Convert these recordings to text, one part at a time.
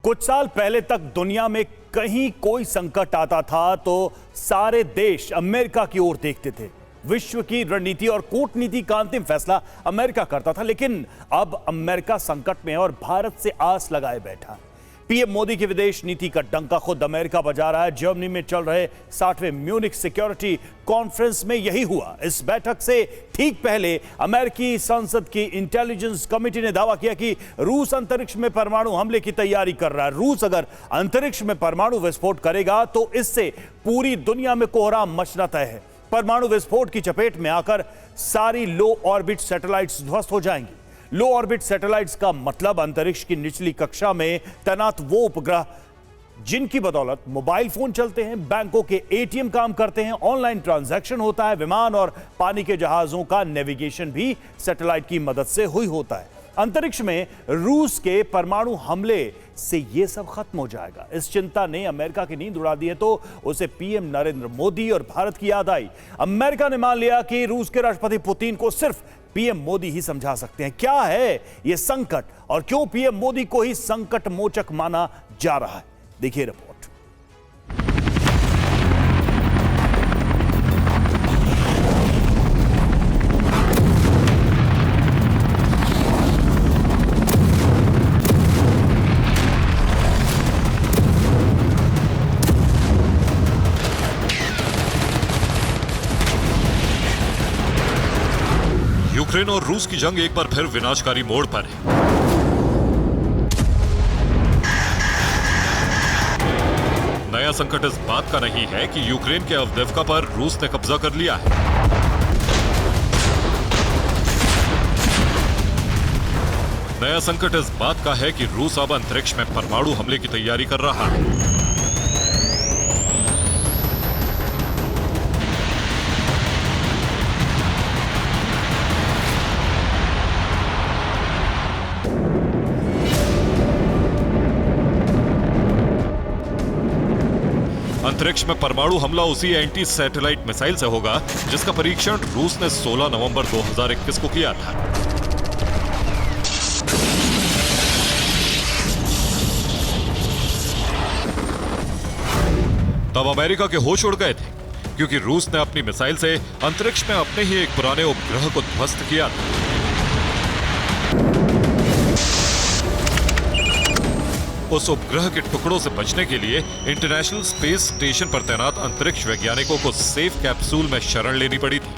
कुछ साल पहले तक दुनिया में कहीं कोई संकट आता था तो सारे देश अमेरिका की ओर देखते थे। विश्व की रणनीति और कूटनीति का अंतिम फैसला अमेरिका करता था, लेकिन अब अमेरिका संकट में और भारत से आस लगाए बैठा। पीएम मोदी की विदेश नीति का डंका खुद अमेरिका बजा रहा है। जर्मनी में चल रहे 60वें म्यूनिख सिक्योरिटी कॉन्फ्रेंस में यही हुआ। इस बैठक से ठीक पहले अमेरिकी संसद की इंटेलिजेंस कमेटी ने दावा किया कि रूस अंतरिक्ष में परमाणु हमले की तैयारी कर रहा है। रूस अगर अंतरिक्ष में परमाणु विस्फोट करेगा तो इससे पूरी दुनिया में कोहराम मचना तय है। परमाणु विस्फोट की चपेट में आकर सारी लो ऑर्बिट सैटेलाइट्स ध्वस्त हो जाएंगी। लो ऑर्बिट सैटेलाइट्स का मतलब अंतरिक्ष की निचली कक्षा में तैनात वो उपग्रह जिनकी बदौलत मोबाइल फोन चलते हैं, बैंकों के एटीएम काम करते हैं, ऑनलाइन ट्रांजैक्शन होता है, विमान और पानी के जहाजों का नेविगेशन भी सैटेलाइट की मदद से हुई होता है। अंतरिक्ष में रूस के परमाणु हमले से यह सब खत्म हो जाएगा। इस चिंता ने अमेरिका की नींद उड़ा दी है तो उसे पीएम नरेंद्र मोदी और भारत की याद आई। अमेरिका ने मान लिया कि रूस के राष्ट्रपति पुतिन को सिर्फ पीएम मोदी ही समझा सकते हैं। क्या है यह संकट और क्यों पीएम मोदी को ही संकट मोचक माना जा रहा है, देखिए रिपोर्ट। यूक्रेन और रूस की जंग एक बार फिर विनाशकारी मोड़ पर है। नया संकट इस बात का नहीं है कि यूक्रेन के अवदिव्का पर रूस ने कब्जा कर लिया है। नया संकट इस बात का है कि रूस अब अंतरिक्ष में परमाणु हमले की तैयारी कर रहा है। अंतरिक्ष में परमाणु हमला उसी एंटी सैटेलाइट मिसाइल से होगा जिसका परीक्षण रूस ने 16 नवंबर 2021 को किया था। तब अमेरिका के होश उड़ गए थे क्योंकि रूस ने अपनी मिसाइल से अंतरिक्ष में अपने ही एक पुराने उपग्रह को ध्वस्त किया था। उस उपग्रह के टुकड़ों से बचने के लिए इंटरनेशनल स्पेस स्टेशन पर तैनात अंतरिक्ष वैज्ञानिकों को सेफ कैप्सूल में शरण लेनी पड़ी थी।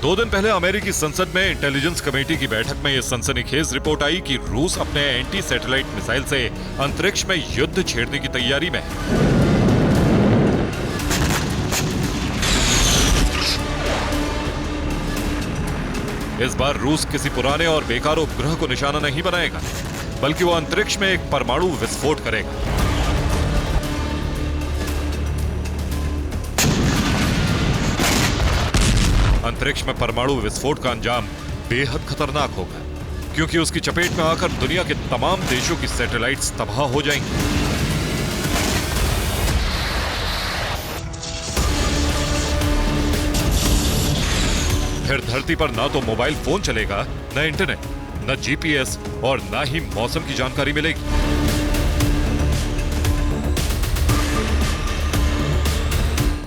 दो दिन पहले अमेरिकी संसद में इंटेलिजेंस कमेटी की बैठक में यह सनसनीखेज रिपोर्ट आई कि रूस अपने एंटी सैटेलाइट मिसाइल से अंतरिक्ष में युद्ध छेड़ने की तैयारी में है। इस बार रूस किसी पुराने और बेकार उपग्रह को निशाना नहीं बनाएगा, बल्कि वो अंतरिक्ष में एक परमाणु विस्फोट करेगा। अंतरिक्ष में परमाणु विस्फोट का अंजाम बेहद खतरनाक होगा, क्योंकि उसकी चपेट में आकर दुनिया के तमाम देशों की सैटेलाइट्स तबाह हो जाएंगी। फिर धरती पर ना तो मोबाइल फोन चलेगा, न इंटरनेट, न जीपीएस और ना ही मौसम की जानकारी मिलेगी।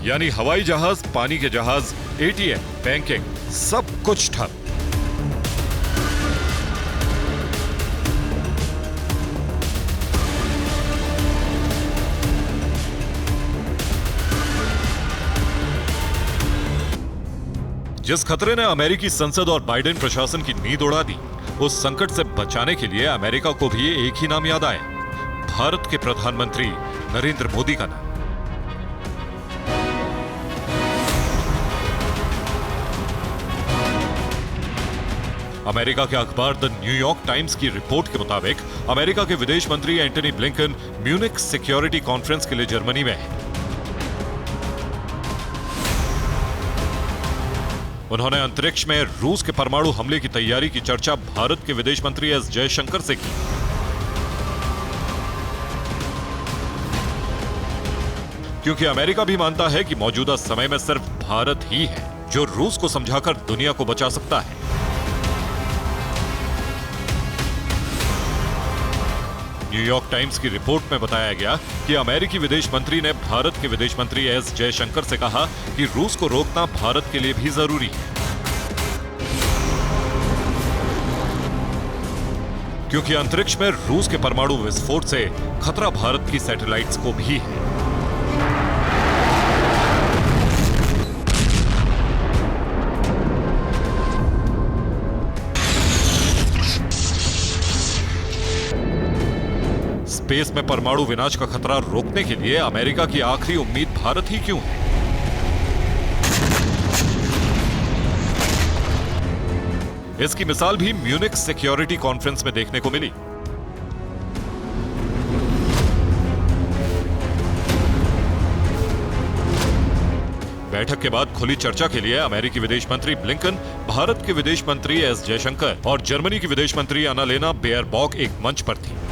यानी हवाई जहाज, पानी के जहाज, एटीएम, बैंकिंग, सब कुछ ठप। जिस खतरे ने अमेरिकी संसद और बाइडेन प्रशासन की नींद उड़ा दी, उस संकट से बचाने के लिए अमेरिका को भी एक ही नाम याद आया, भारत के प्रधानमंत्री नरेंद्र मोदी का नाम। अमेरिका के अखबार द न्यूयॉर्क टाइम्स की रिपोर्ट के मुताबिक अमेरिका के विदेश मंत्री Antony Blinken Munich security conference के लिए जर्मनी में है। उन्होंने अंतरिक्ष में रूस के परमाणु हमले की तैयारी की चर्चा भारत के विदेश मंत्री एस जयशंकर से की। क्योंकि अमेरिका भी मानता है कि मौजूदा समय में सिर्फ भारत ही है जो रूस को समझाकर दुनिया को बचा सकता है। न्यूयॉर्क टाइम्स की रिपोर्ट में बताया गया कि अमेरिकी विदेश मंत्री ने भारत के विदेश मंत्री एस जयशंकर से कहा कि रूस को रोकना भारत के लिए भी जरूरी है, क्योंकि अंतरिक्ष में रूस के परमाणु विस्फोट से खतरा भारत की सैटेलाइट्स को भी है। स्पेस में परमाणु विनाश का खतरा रोकने के लिए अमेरिका की आखिरी उम्मीद भारत ही क्यों है? इसकी मिसाल भी म्यूनिख सिक्योरिटी कॉन्फ्रेंस में देखने को मिली। बैठक के बाद खुली चर्चा के लिए अमेरिकी विदेश मंत्री ब्लिंकन, भारत के विदेश मंत्री एस जयशंकर और जर्मनी की विदेश मंत्री अन्नालेना बेयरबॉक एक मंच पर थी।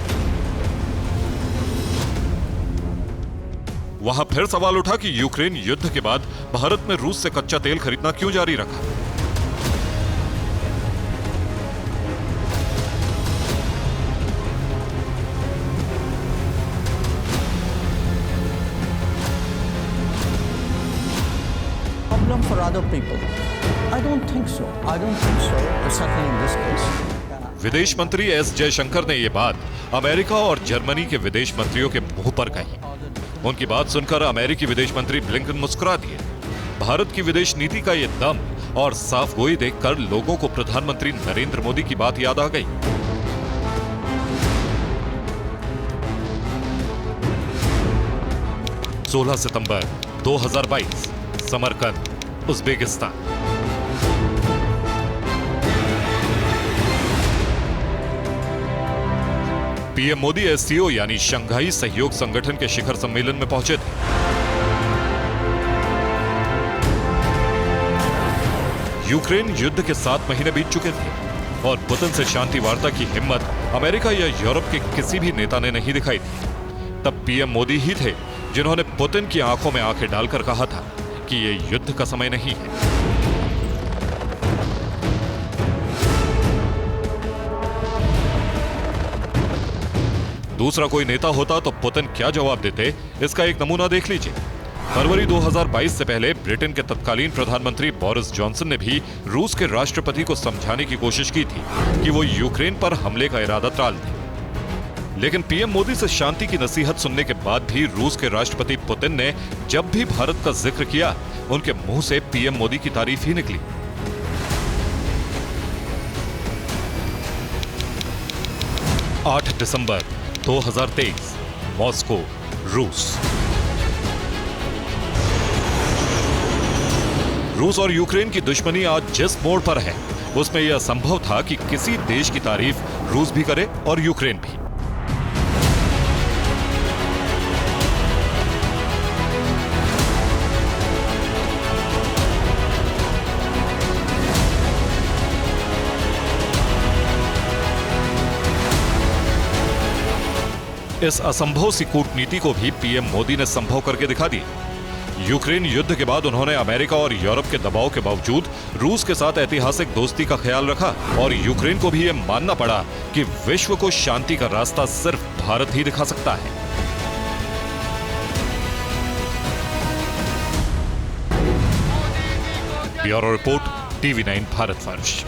वहां फिर सवाल उठा कि यूक्रेन युद्ध के बाद भारत में रूस से कच्चा तेल खरीदना क्यों जारी रखा। Problem for other people. I don't think so. I don't think so. Certainly in this case. विदेश मंत्री एस जयशंकर ने यह बात अमेरिका और जर्मनी के विदेश मंत्रियों के मुंह पर कही। उनकी बात सुनकर अमेरिकी विदेश मंत्री ब्लिंकन मुस्कुरा दिए। भारत की विदेश नीति का ये दम और साफ गोई देखकर लोगों को प्रधानमंत्री नरेंद्र मोदी की बात याद आ गई। सोलह सितंबर 2022, Samarkand, Uzbekistan. PM Modi SCO यानी शंघाई सहयोग संगठन के शिखर सम्मेलन में पहुंचे थे। यूक्रेन युद्ध के 7 महीने बीत चुके थे और पुतिन से शांति वार्ता की हिम्मत अमेरिका या यूरोप के किसी भी नेता ने नहीं दिखाई थी। तब पीएम मोदी ही थे जिन्होंने पुतिन की आंखों में आंखें डालकर कहा था कि ये युद्ध का समय नहीं है। दूसरा कोई नेता होता तो पुतिन क्या जवाब देते, इसका एक नमूना देख लीजिए। फरवरी 2022 से पहले ब्रिटेन के तत्कालीन प्रधानमंत्री बोरिस जॉनसन ने भी रूस के राष्ट्रपति को समझाने की कोशिश की थी कि वो यूक्रेन पर हमले का इरादा टाल दें। लेकिन पीएम मोदी से शांति की नसीहत सुनने के बाद भी रूस के राष्ट्रपति पुतिन ने जब भी भारत का जिक्र किया, उनके मुंह से पीएम मोदी की तारीफ ही निकली। आठ दिसंबर 2023, मॉस्को, रूस। रूस और यूक्रेन की दुश्मनी आज जिस मोड़ पर है, उसमें यह असंभव था कि किसी देश की तारीफ रूस भी करे और यूक्रेन भी। इस असंभव सी कूटनीति को भी पीएम मोदी ने संभव करके दिखा दिया। यूक्रेन युद्ध के बाद उन्होंने अमेरिका और यूरोप के दबाव के बावजूद रूस के साथ ऐतिहासिक दोस्ती का ख्याल रखा और यूक्रेन को भी यह मानना पड़ा कि विश्व को शांति का रास्ता सिर्फ भारत ही दिखा सकता है। Bureau report, TV9 Bharatvarsh.